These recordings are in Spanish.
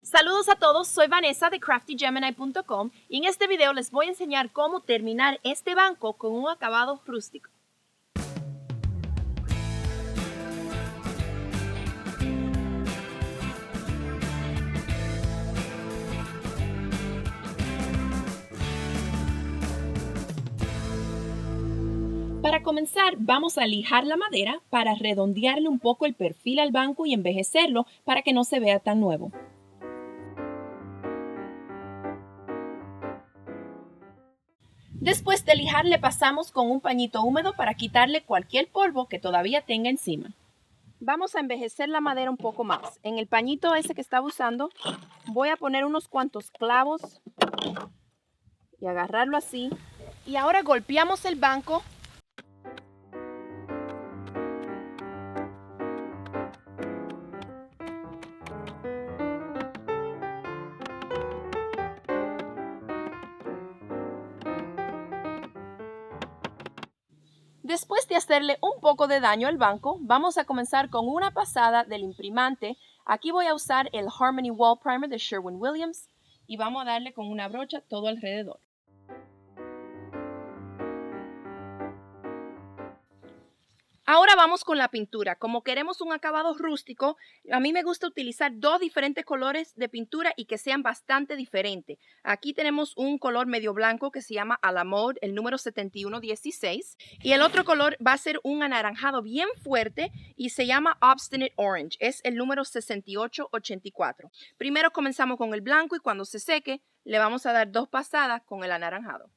Saludos a todos, soy Vanessa de CraftyGemini.com y en este video les voy a enseñar cómo terminar este banco con un acabado rústico. Para comenzar, vamos a lijar la madera para redondearle un poco el perfil al banco y envejecerlo para que no se vea tan nuevo. Después de lijar, le pasamos con un pañito húmedo para quitarle cualquier polvo que todavía tenga encima. Vamos a envejecer la madera un poco más. En el pañito ese que estaba usando, voy a poner unos cuantos clavos y agarrarlo así. Y ahora golpeamos el banco. Después de hacerle un poco de daño al banco, vamos a comenzar con una pasada del imprimante. Aquí voy a usar el Harmony Wall Primer de Sherwin-Williams y vamos a darle con una brocha todo alrededor. Ahora vamos con la pintura. Como queremos un acabado rústico, a mí me gusta utilizar dos diferentes colores de pintura y que sean bastante diferentes. Aquí tenemos un color medio blanco que se llama A la Mode, el número 7116. Y el otro color va a ser un anaranjado bien fuerte y se llama Obstinate Orange. Es el número 6884. Primero comenzamos con el blanco y cuando se seque, le vamos a dar dos pasadas con el anaranjado.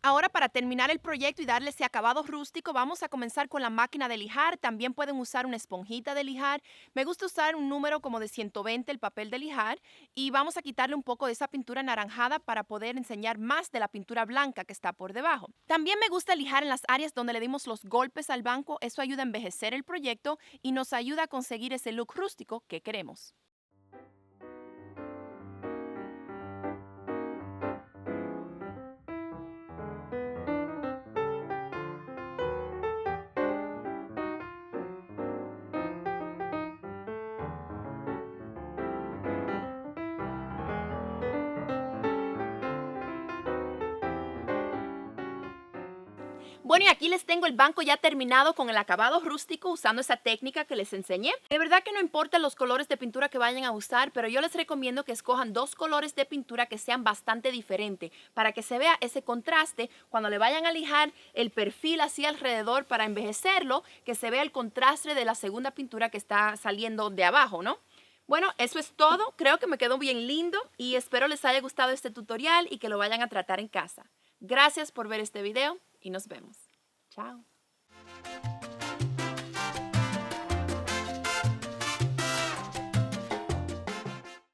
Ahora para terminar el proyecto y darle ese acabado rústico, vamos a comenzar con la máquina de lijar. También pueden usar una esponjita de lijar. Me gusta usar un número como de 120 el papel de lijar y vamos a quitarle un poco de esa pintura anaranjada para poder enseñar más de la pintura blanca que está por debajo. También me gusta lijar en las áreas donde le dimos los golpes al banco. Eso ayuda a envejecer el proyecto y nos ayuda a conseguir ese look rústico que queremos. Bueno, y aquí les tengo el banco ya terminado con el acabado rústico usando esa técnica que les enseñé. De verdad que no importa los colores de pintura que vayan a usar, pero yo les recomiendo que escojan dos colores de pintura que sean bastante diferentes para que se vea ese contraste cuando le vayan a lijar el perfil así alrededor para envejecerlo, que se vea el contraste de la segunda pintura que está saliendo de abajo, ¿no? Bueno, eso es todo. Creo que me quedó bien lindo y espero les haya gustado este tutorial y que lo vayan a tratar en casa. Gracias por ver este video y nos vemos. Chao.